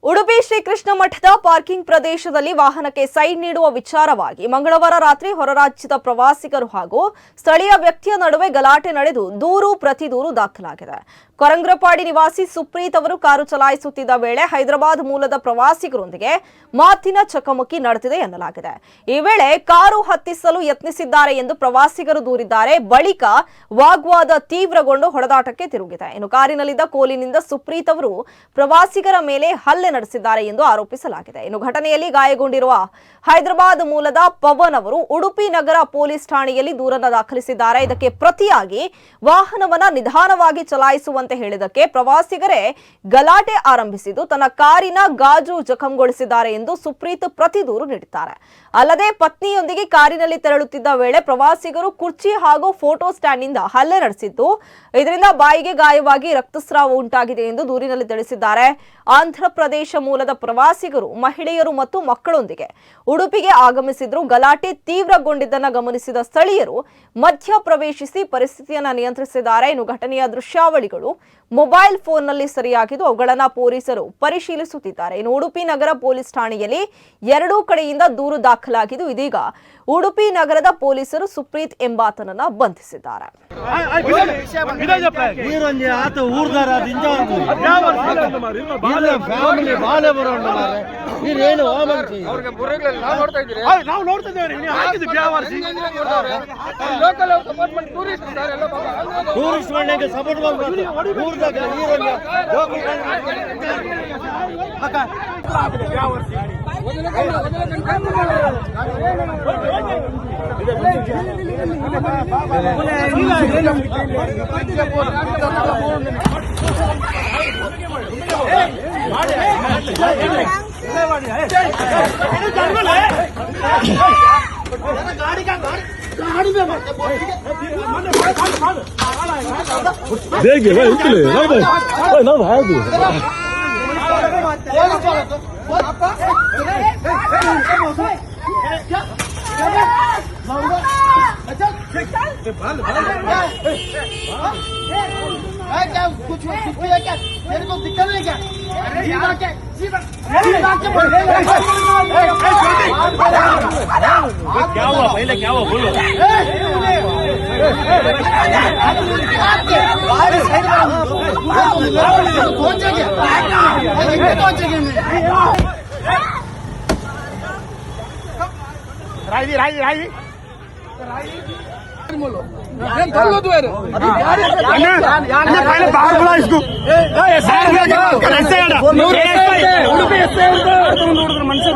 ಉಡುಪಿ ಶ್ರೀಕೃಷ್ಣ ಮಠದ ಪಾರ್ಕಿಂಗ್ ಪ್ರದೇಶದಲ್ಲಿ ವಾಹನಕ್ಕೆ ಸೈಡ್ ನೀಡುವ ವಿಚಾರವಾಗಿ ಮಂಗಳವಾರ ರಾತ್ರಿ ಹೊರರಾಜ್ಯದ ಪ್ರವಾಸಿಗರು ಹಾಗೂ ಸ್ಥಳೀಯ ವ್ಯಕ್ತಿಯ ನಡುವೆ ಗಲಾಟೆ ನಡೆದು ದೂರು ಪ್ರತಿದೂರು ದಾಖಲಾಗಿದೆ. ಕೊರಂಗ್ರಪಾಡಿ ನಿವಾಸಿ ಸುಪ್ರೀತ್ ಅವರು ಕಾರು ಚಲಾಯಿಸುತ್ತಿದ್ದ ವೇಳೆ ಹೈದರಾಬಾದ್ ಮೂಲದ ಪ್ರವಾಸಿಗರೊಂದಿಗೆ ಮಾತಿನ ಚಕಮಕಿ ನಡೆದಿದೆ ಎನ್ನಲಾಗಿದೆ. ಈ ವೇಳೆ ಕಾರು ಹತ್ತಿಸಲು ಯತ್ನಿಸಿದ್ದಾರೆ ಎಂದು ಪ್ರವಾಸಿಗರು ದೂರಿದ್ದಾರೆ. ಬಳಿಕ ವಾಗ್ವಾದ ತೀವ್ರಗೊಂಡು ಹೊಡೆದಾಟಕ್ಕೆ ತಿರುಗಿದೆ. ಇನ್ನು ಕಾರಿನಲ್ಲಿದ್ದ ಕೋಲಿನಿಂದ ಸುಪ್ರೀತ್ ಅವರು ಪ್ರವಾಸಿಗರ ಮೇಲೆ ಹಲ್ಲೆ ನಡೆಸಿದ್ದಾರೆ ಎಂದು ಆರೋಪಿಸಲಾಗಿದೆ. ಇನ್ನು ಘಟನೆಯಲ್ಲಿ ಗಾಯಗೊಂಡಿರುವ ಹೈದರಾಬಾದ್ ಮೂಲದ ಪವನ್ ಅವರು ಉಡುಪಿ ನಗರ ಪೊಲೀಸ್ ಠಾಣೆಯಲ್ಲಿ ದೂರನ್ನು ದಾಖಲಿಸಿದ್ದಾರೆ. ಇದಕ್ಕೆ ಪ್ರತಿಯಾಗಿ ವಾಹನವನ್ನ ನಿಧಾನವಾಗಿ ಚಲಾಯಿಸುವಂತೆ ಹೇಳಿದಕ್ಕೆ ಪ್ರವಾಸಿಗರೇ ಗಲಾಟೆ ಆರಂಭಿಸಿದ್ದು ತನ್ನ ಕಾರಿನ ಗಾಜು ಜಖಂಗೊಳಿಸಿದ್ದಾರೆ ಎಂದು ಸುಪ್ರೀತ್ ಪ್ರತಿ ದೂರು ನೀಡಿದ್ದಾರೆ. ಅಲ್ಲದೆ ಪತ್ನಿಯೊಂದಿಗೆ ಕಾರಿನಲ್ಲಿ ತೆರಳುತ್ತಿದ್ದ ವೇಳೆ ಪ್ರವಾಸಿಗರು ಕುರ್ಚಿ ಹಾಗೂ ಫೋಟೋ ಸ್ಟ್ಯಾಂಡ್ ನಿಂದ ಹಲ್ಲೆ ನಡೆಸಿದ್ದು ಇದರಿಂದ ಬಾಯಿಗೆ ಗಾಯವಾಗಿ ರಕ್ತಸ್ರಾವ ಉಂಟಾಗಿದೆ ಎಂದು ದೂರಿನಲ್ಲಿ ತಿಳಿಸಿದ್ದಾರೆ. ಆಂಧ್ರ ಪ್ರದೇಶ ಮೂಲದ ಪ್ರವಾಸಿಗರು ಮಹಿಳೆಯರು ಮತ್ತು ಮಕ್ಕಳೊಂದಿಗೆ ಉಡುಪಿಗೆ ಆಗಮಿಸಿದ್ರು. ಗಲಾಟೆ ತೀವ್ರಗೊಂಡಿದ್ದನ್ನು ಗಮನಿಸಿದ ಸ್ಥಳೀಯರು ಮಧ್ಯ ಪ್ರವೇಶಿಸಿ ಪರಿಸ್ಥಿತಿಯನ್ನು ನಿಯಂತ್ರಿಸಿದ್ದಾರೆ. ಇನ್ನು ಘಟನೆಯ ದೃಶ್ಯಾವಳಿಗಳು ಮೊಬೈಲ್ ಫೋನ್ನಲ್ಲಿ ಸರಿಯಾಗಿದ್ದು ಅವುಗಳನ್ನು ಪೊಲೀಸರು ಪರಿಶೀಲಿಸುತ್ತಿದ್ದಾರೆ. ಇನ್ನು ಉಡುಪಿ ನಗರ ಪೊಲೀಸ್ ಠಾಣೆಯಲ್ಲಿ ಎರಡೂ ಕಡೆಯಿಂದ ದೂರು ದಾಖಲಾಗಿದ್ದು ಇದೀಗ ಉಡುಪಿ ನಗರದ ಪೊಲೀಸರು ಸುಪ್ರೀತ್ ಎಂಬಾತನನ್ನ ಬಂಧಿಸಿದ್ದಾರೆ. क्या हुआ पहले क्या हुआ बोलो। राई राई राई पहले बाहर बोला इसको मनसे